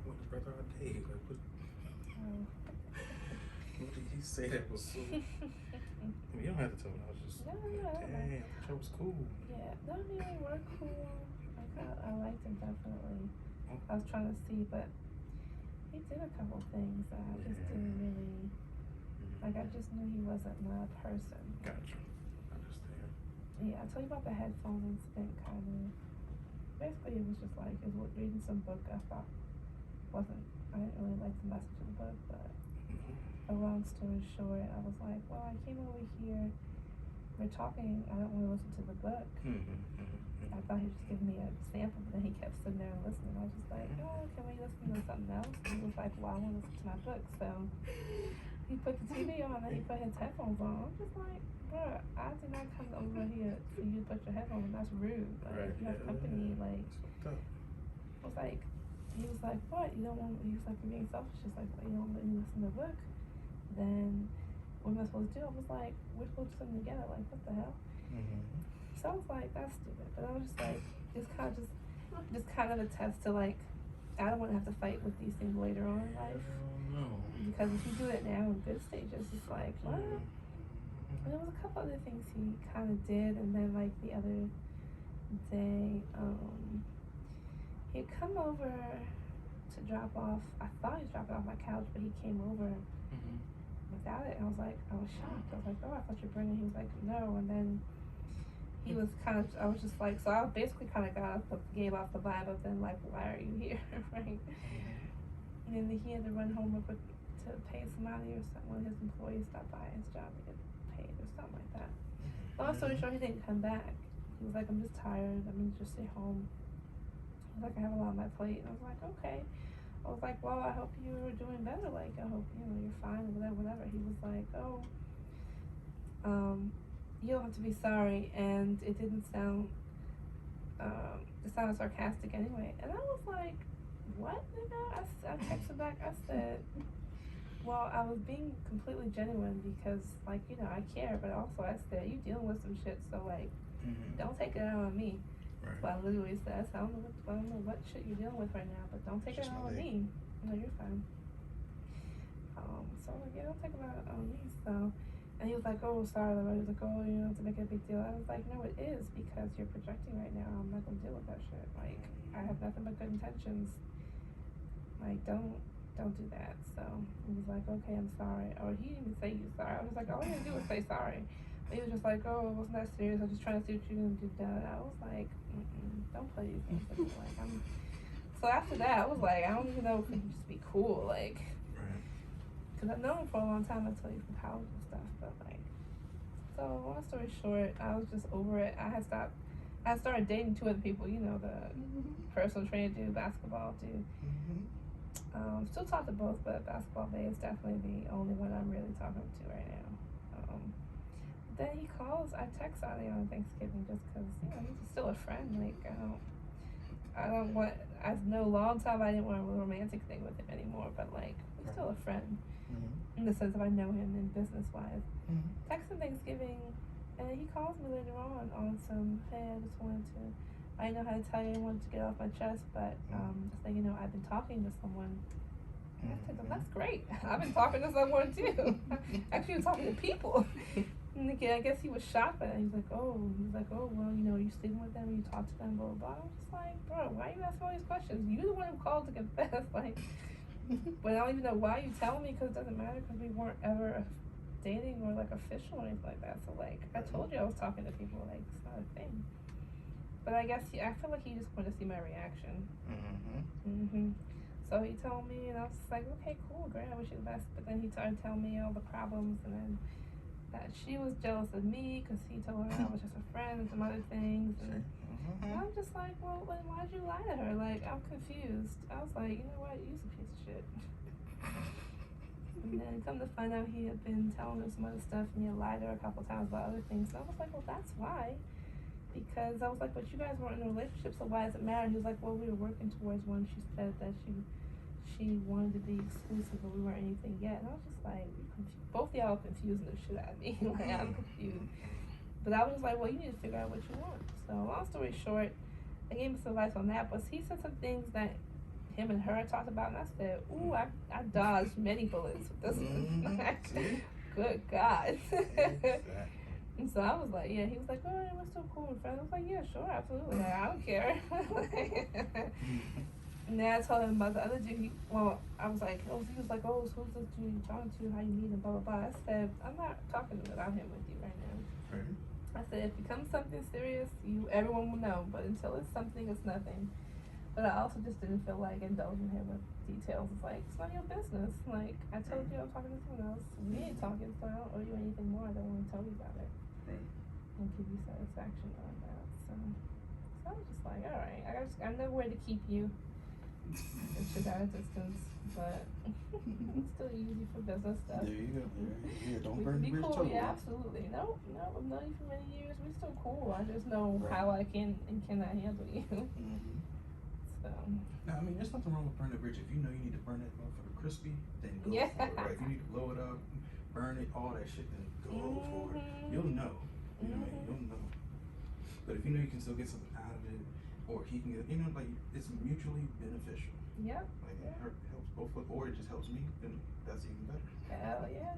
want his brother all day. Like, what did he say that was so? I mean, you don't have to tell me. I was just no, dang, I thought y'all was cool. Yeah, no, they were cool. I liked him definitely. I was trying to see, but he did a couple things that I just didn't really like. I just knew he wasn't my person. Gotcha. Understand. Yeah, I told you about the headphone incident. Kind of. Basically, it was just like it was reading some book. I thought wasn't. I didn't really like the message of the book, but a long story short, I was like, well, I came over here. We're talking. I don't want to listen to the book. I thought he was just giving me a sample, but then he kept sitting there and listening. I was just like, oh, can we listen to something else? And he was like, well, I want to listen to my book. So he put the TV on and he put his headphones on. I'm just like, bruh, I did not come over here for you to put your headphones on. That's rude. Like, you have company. Like, I was like, he was like, what? You don't want, he was like, you're being selfish. Just like, well, you don't let me listen to the book. Then what am I supposed to do? I was like, we're supposed to sing together. Like, what the hell? So I was like, that's stupid. But I was just like, it's kind of a test to like, I don't want to have to fight with these things later on in life. Because if you do it now in good stages, it's like, what? And there was a couple other things he kind of did, and then like the other day, he'd come over to drop off. I thought he was dropping off my couch, but he came over without it. And I was shocked. I was like, oh, I thought you were bringing it. He was like, no. And then he was kind of, I was just like, so I basically kind of gave off the vibe of then like, why are you here, right? And then he had to run home real quick to pay somebody or something. One of his employees stopped by his job to get paid or something like that. Long story short, he didn't come back. He was like, I'm just tired. I'm gonna just stay home. He was like, I have a lot on my plate. And I was like, okay. I was like, well, I hope you're doing better. Like, I hope, you're fine, whatever. He was like, oh, you don't have to be sorry. And it didn't sound, it sounded sarcastic anyway. And I was like, what, nigga? I texted back, I said, well, I was being completely genuine because, like, I care, but also I said, you dealing with some shit, so, like, don't take it out on me. Right. So I literally said, I don't know what shit you're dealing with right now, but don't take it out on me. No, you're fine. So I was like, yeah, don't take it out on me. So, and he was like, oh, sorry, he was like, oh, to make it a big deal. I was like, no, it is, because you're projecting right now. I'm not gonna deal with that shit. Like, I have nothing but good intentions. Like, don't do that. So he was like, okay, I'm sorry. Or he didn't even say you sorry. I was like, all you gotta do is say sorry. But he was just like, oh, it wasn't that serious. I was just trying to see what you're gonna do. I was like, don't play these games with me. Like, so after that, I was like, I don't even know if we can just be cool. Like, because I've known him for a long time. I tell you, from college and stuff. But like, so long story short, I was just over it. I started dating two other people. The personal trainer dude, basketball dude. Still talk to both, but basketball bay is definitely the only one I'm really talking to right now. Then he calls. I text Adi on Thanksgiving just because he's still a friend. Like, I don't want. I know a long time I didn't want a romantic thing with him anymore, but like, he's still a friend in the sense of I know him in business wise. Text him Thanksgiving, and he calls me later on some, hey, I just wanted to. I didn't know how to tell you. I wanted to get off my chest, but just so you know, I've been talking to someone. I said, that's great. I've been talking to someone too. Actually, I was talking to people. And again, I guess he was shocked by that. He was like, oh, well, you sleeping with them, you talk to them, blah, blah, blah. I was just like, bro, why are you asking all these questions? You're the one who called to confess. Like, but I don't even know why you tell me, because it doesn't matter, because we weren't ever dating or like official or anything like that. So like, I told you I was talking to people. Like, it's not a thing. But I guess I feel like he just wanted to see my reaction. So he told me, and I was like, okay, cool, great, I wish you the best. But then he started telling me all the problems, and then that she was jealous of me because he told her I was just a friend and some other things. And I'm just like, well, why'd you lie to her? Like, I'm confused. I was like, you know what, you're a piece of shit. And then come to find out he had been telling her some other stuff, and he had lied to her a couple times about other things. So I was like, well, that's why. Because I was like, but you guys weren't in a relationship, so why does it matter? He was like, well, we were working towards one. She said that she wanted to be exclusive, but we weren't anything yet. And I was just like, both of y'all are confusing the shit out of me. Like, I'm confused. But I was just like, well, you need to figure out what you want. So long story short, I gave him some advice on that, but he said some things that him and her talked about, and I said, ooh, I dodged many bullets with this one. Good God. And so I was like, yeah, he was like, oh, we're still cool with friends. I was like, yeah, sure, absolutely. Like, I don't care. And then I told him about the other dude. I was like, oh, he was like, oh, so who's this dude you talking to? How you meet him? Blah, blah, blah. I said, I'm not talking about him with you right now. Right. I said, if it becomes something serious, everyone will know. But until it's something, it's nothing. But I also just didn't feel like indulging him with details. It's like, it's none of your business. Like, I told you I'm talking to someone else. We ain't talking, so I don't owe you anything more. I don't want to tell you about it. Right. And give you satisfaction on that. So I was just like, all right, I know where to keep you. It's just at a distance, but still use you for business stuff. There you go. Yeah, don't burn the bridge cool. totally. Yeah, absolutely. No, I've known you for many years. We're still cool. I just know how I can and cannot handle you. Mm-hmm. So. Now, I mean, there's nothing wrong with burning the bridge. If you know you need to burn that motherfucker crispy, then go for it. Right? If you need to blow it up, burn it, all that shit, then go for it. You'll know. You know what I mean? You'll know. But if you know you can still get something out of it, or he can get, like, it's mutually beneficial. Yep. Like, it helps both of us, or it just helps me, then that's even better. Hell yeah.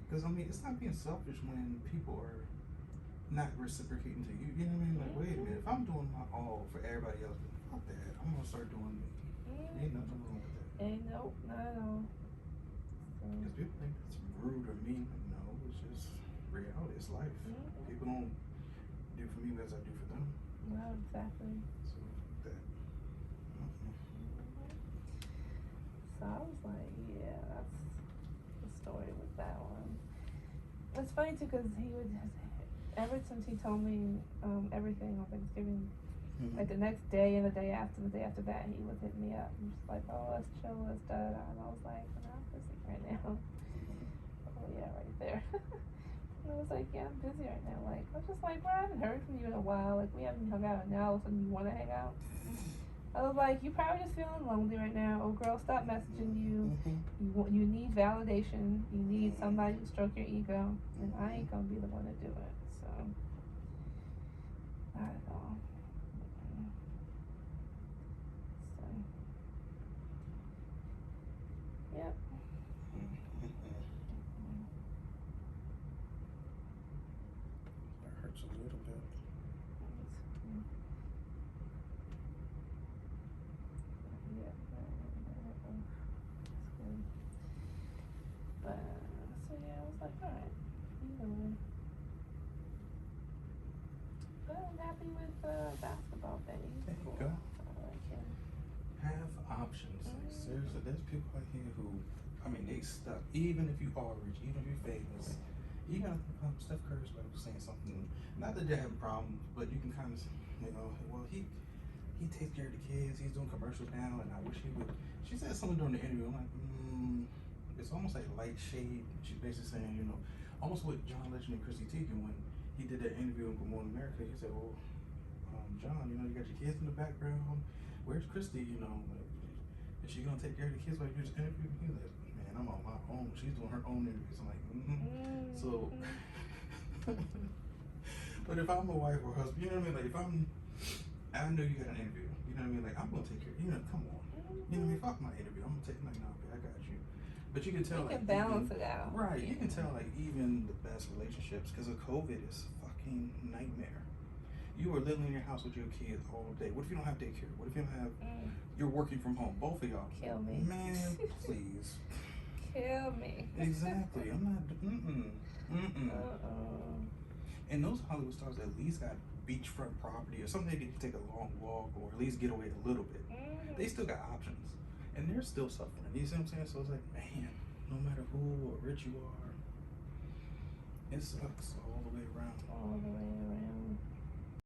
Because, I mean, it's not being selfish when people are not reciprocating to you. You know what I mean? Like, wait a minute, if I'm doing my all for everybody else, then fuck that. I'm going to start doing me. Ain't nothing wrong with that. Nope, not at all. Because people think it's rude or mean. No, it's just reality. It's life. People don't do for me as I do for them. No, exactly. So that. So I was like, yeah, that's the story with that one. It's funny too, because he would, ever since he told me everything on Thanksgiving, like the next day and the day after that, he would hit me up and just like, oh, let's chill, let's da da. And I was like, no, I'm busy right now. Oh yeah, right there. And I was like, yeah, I'm busy right now. Like, I was just like, well, I haven't heard from you in a while. Like, we haven't hung out, and now all of a sudden you want to hang out. I was like, you probably just feeling lonely right now. Oh, girl, stop messaging you. You need validation. You need somebody to stroke your ego, and I ain't gonna be the one to do it. So, not at all. So, yep. That hurts a little bit. So yeah, I was like, alright, either way. But I'm happy with basketball thing. There you go. Have options. Like, seriously, there's people out here who, I mean, they stuck. Even if you are rich, even if you're famous, even Steph Curry's like saying something. Not that they have problems, but you can kind of, well, he takes care of the kids. He's doing commercials now, and I wish he would. She said something during the interview. I'm like, it's almost like light shade. She's basically saying, almost with John Legend and Chrissy Teigen when he did that interview in Good Morning America. He said, well, John, you got your kids in the background. Where's Christy? Like, is she gonna take care of the kids while you do this interview? He's like, man, I'm on my own. She's doing her own interviews. I'm like, So, but if I'm a wife or husband, you know what I mean? Like, I know you got an interview. You know what I mean? Like, I'm gonna take care. Come on. You know what I mean? Fuck my interview. I'm gonna take like, no, I got you. But you can tell, you can balance it out. Right. You can tell, like, even the best relationships, because of COVID is a fucking nightmare. You are living in your house with your kids all day. What if you don't have daycare? What if you don't have, you're working from home, both of y'all? Kill me. Man, please. Kill me. Exactly. I'm not, And those Hollywood stars at least got beachfront property or something they can take a long walk or at least get away a little bit. They still got options. And they're still suffering. You see what I'm saying? So it's like, man, no matter who or rich you are, it sucks all the way around.